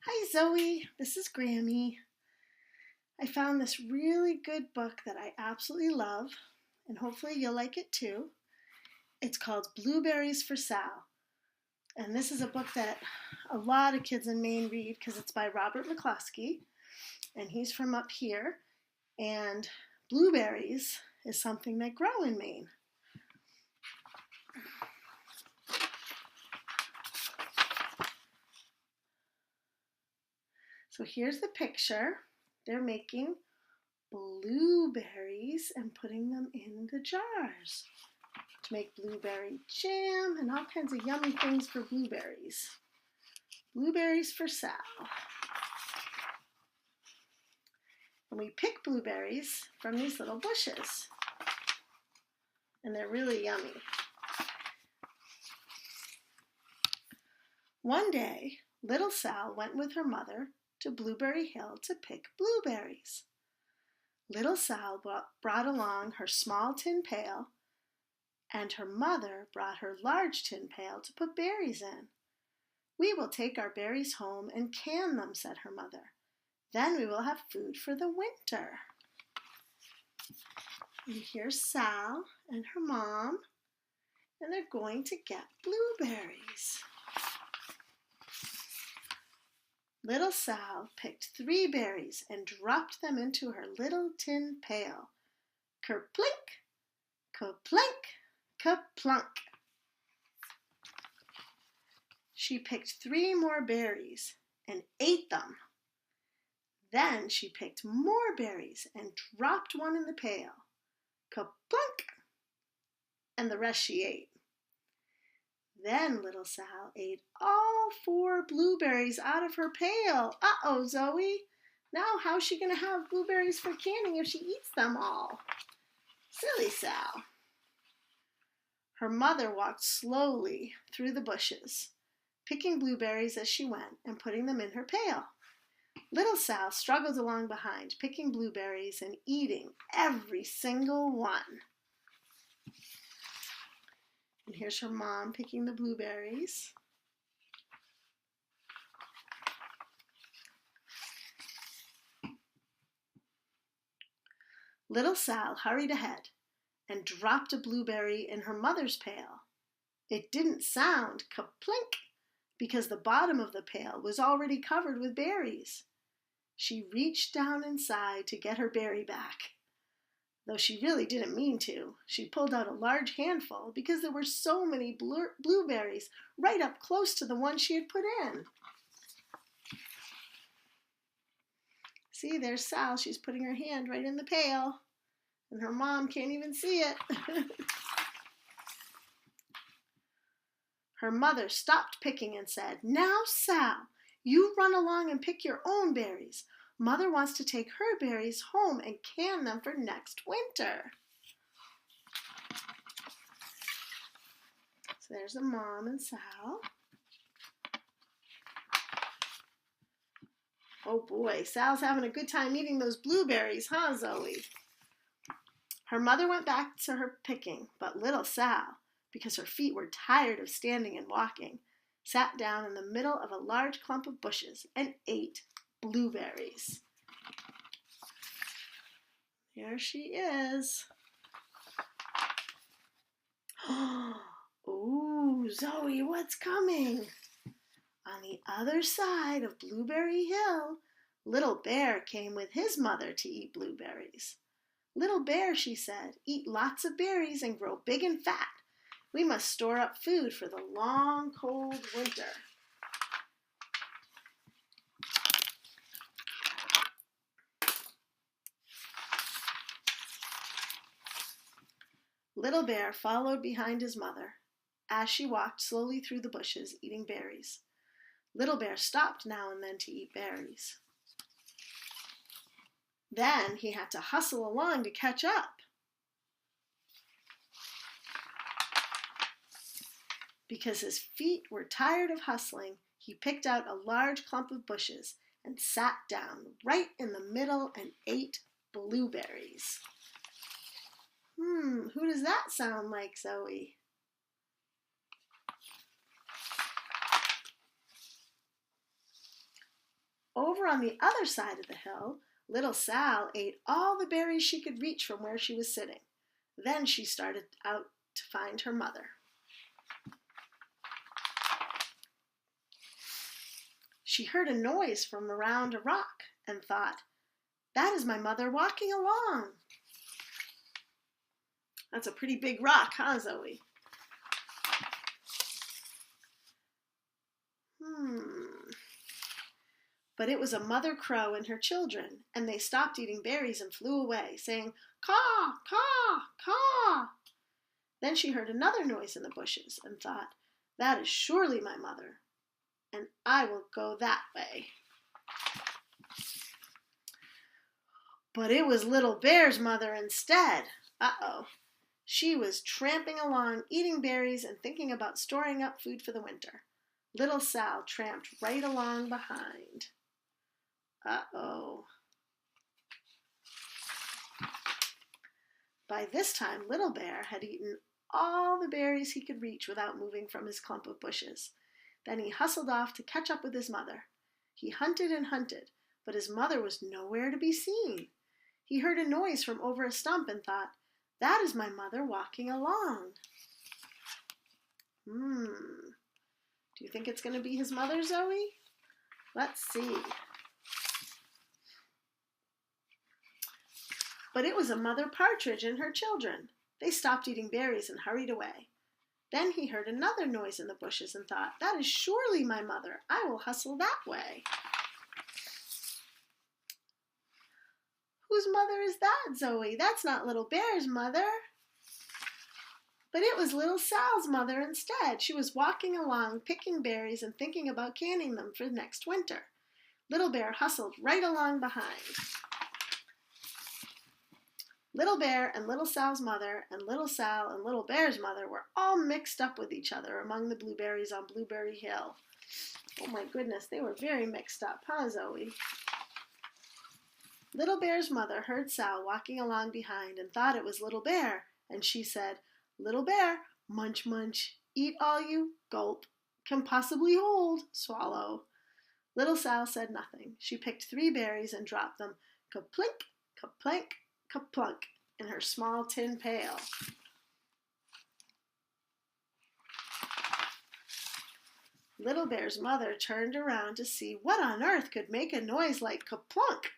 Hi Zoe, this is Grammy. I found this really good book that I absolutely love, and hopefully you'll like it too. It's called Blueberries for Sal, and this is a book that a lot of kids in Maine read because it's by Robert McCloskey, and he's from up here, and blueberries is something that grow in Maine. So here's the picture. They're making blueberries and putting them in the jars to make blueberry jam and all kinds of yummy things for blueberries. Blueberries for Sal. And we pick blueberries from these little bushes. And they're really yummy. One day, little Sal went with her mother to Blueberry Hill to pick blueberries. Little Sal brought along her small tin pail, and her mother brought her large tin pail to put berries in. "We will take our berries home and can them," said her mother. "Then we will have food for the winter." And here's Sal and her mom, and they're going to get blueberries. Little Sal picked 3 berries and dropped them into her little tin pail. Kerplink, kaplink, kaplunk. She picked 3 more berries and ate them. Then she picked more berries and dropped one in the pail. Kaplunk! And the rest she ate. Then little Sal ate all 4 blueberries out of her pail. Uh-oh, Zoe. Now how's she going to have blueberries for canning if she eats them all? Silly Sal. Her mother walked slowly through the bushes, picking blueberries as she went and putting them in her pail. Little Sal struggled along behind, picking blueberries and eating every single one. And here's her mom picking the blueberries. Little Sal hurried ahead and dropped a blueberry in her mother's pail. It didn't sound kaplink because the bottom of the pail was already covered with berries. She reached down inside to get her berry back. Though she really didn't mean to, she pulled out a large handful because there were so many blueberries right up close to the one she had put in. See, there's Sal. She's putting her hand right in the pail, and her mom can't even see it. Her mother stopped picking and said, "Now, Sal, you run along and pick your own berries. Mother wants to take her berries home and can them for next winter." So there's the mom and Sal. Oh boy, Sal's having a good time eating those blueberries, huh, Zoe? Her mother went back to her picking, but little Sal, because her feet were tired of standing and walking, sat down in the middle of a large clump of bushes and ate blueberries. There she is. Ooh, Zoe, what's coming? On the other side of Blueberry Hill, Little Bear came with his mother to eat blueberries. "Little Bear," she said, "eat lots of berries and grow big and fat. We must store up food for the long, cold winter." Little Bear followed behind his mother as she walked slowly through the bushes eating berries. Little Bear stopped now and then to eat berries. Then he had to hustle along to catch up. Because his feet were tired of hustling, he picked out a large clump of bushes and sat down right in the middle and ate blueberries. Who does that sound like, Zoe? on the other side of the hill, little Sal ate all the berries she could reach from where she was sitting. Then she started out to find her mother. She heard a noise from around a rock and thought, "That is my mother walking along." That's a pretty big rock, huh, Zoe? But it was a mother crow and her children, and they stopped eating berries and flew away, saying, "Caw, caw, caw." Then she heard another noise in the bushes and thought, "That is surely my mother, and I will go that way." But it was Little Bear's mother instead. Uh-oh. She was tramping along, eating berries and thinking about storing up food for the winter. Little Sal tramped right along behind. Uh-oh. By this time, Little Bear had eaten all the berries he could reach without moving from his clump of bushes. Then he hustled off to catch up with his mother. He hunted and hunted, but his mother was nowhere to be seen. He heard a noise from over a stump and thought, "That is my mother walking along." Do you think it's going to be his mother, Zoe? Let's see. But it was a mother partridge and her children. They stopped eating berries and hurried away. Then he heard another noise in the bushes and thought, "That is surely my mother. I will hustle that way." Whose mother is that, Zoe? That's not Little Bear's mother. But it was Little Sal's mother instead. She was walking along, picking berries and thinking about canning them for next winter. Little Bear hustled right along behind. Little Bear and Little Sal's mother and Little Sal and Little Bear's mother were all mixed up with each other among the blueberries on Blueberry Hill. Oh my goodness, they were very mixed up, huh, Zoe? Little Bear's mother heard Sal walking along behind and thought it was Little Bear, and she said, "Little Bear, munch, munch, eat all you, gulp, can possibly hold, swallow." Little Sal said nothing. She picked 3 berries and dropped them, ka-plink, ka-plank, ka-plunk, in her small tin pail. Little Bear's mother turned around to see what on earth could make a noise like ka-plunk.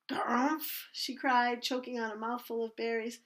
"Grumph!" she cried, choking on a mouthful of berries.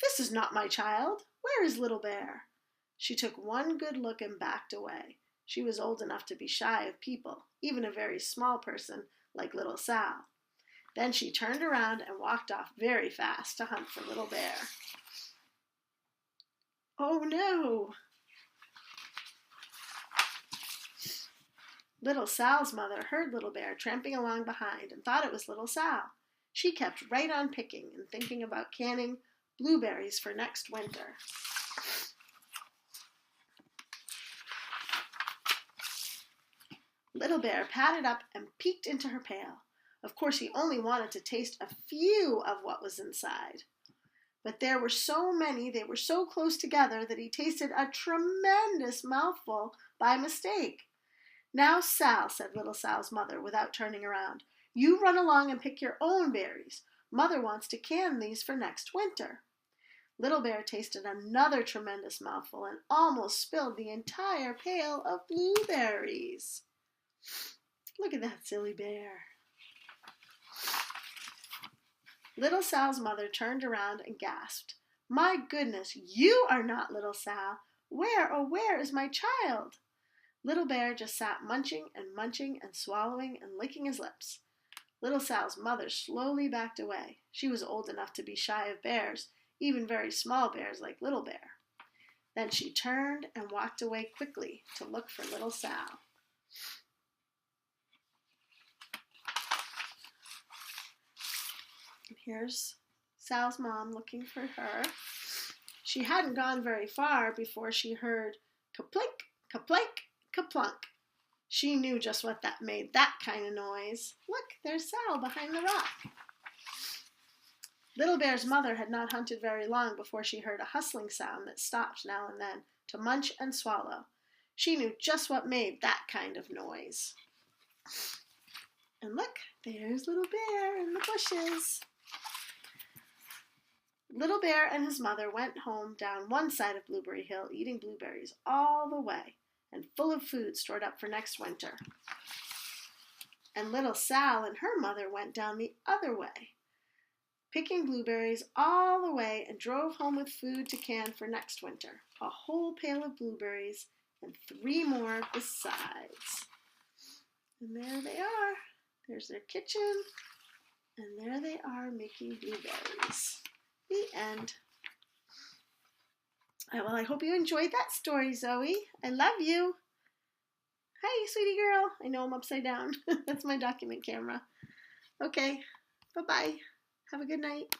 "This is not my child. Where is Little Bear?" She took one good look and backed away. She was old enough to be shy of people, even a very small person like Little Sal. Then she turned around and walked off very fast to hunt for Little Bear. Oh no! Little Sal's mother heard Little Bear tramping along behind and thought it was Little Sal. She kept right on picking and thinking about canning blueberries for next winter. Little Bear padded up and peeked into her pail. Of course, he only wanted to taste a few of what was inside. But there were so many, they were so close together that he tasted a tremendous mouthful by mistake. "Now, Sal," said Little Sal's mother without turning around, "you run along and pick your own berries. Mother wants to can these for next winter." Little Bear tasted another tremendous mouthful and almost spilled the entire pail of blueberries. Look at that silly bear. Little Sal's mother turned around and gasped, "My goodness, you are not Little Sal. Where, oh where is my child?" Little Bear just sat munching and swallowing and licking his lips. Little Sal's mother slowly backed away. She was old enough to be shy of bears, even very small bears like Little Bear. Then she turned and walked away quickly to look for Little Sal. Here's Sal's mom looking for her. She hadn't gone very far before she heard ka-plink, ka-plank, ka-plunk. She knew just what that made that kind of noise. Look, there's Sal behind the rock. Little Bear's mother had not hunted very long before she heard a hustling sound that stopped now and then to munch and swallow. She knew just what made that kind of noise. And look, there's Little Bear in the bushes. Little Bear and his mother went home down one side of Blueberry Hill, eating blueberries all the way and full of food stored up for next winter. And little Sal and her mother went down the other way, picking blueberries all the way, and drove home with food to can for next winter. A whole pail of blueberries and 3 more besides. And there they are. There's their kitchen, and there they are making blueberries. The end. Well, I hope you enjoyed that story, Zoe. I love you. Hi, sweetie girl. I know I'm upside down. That's my document camera. Okay, bye-bye. Have a good night.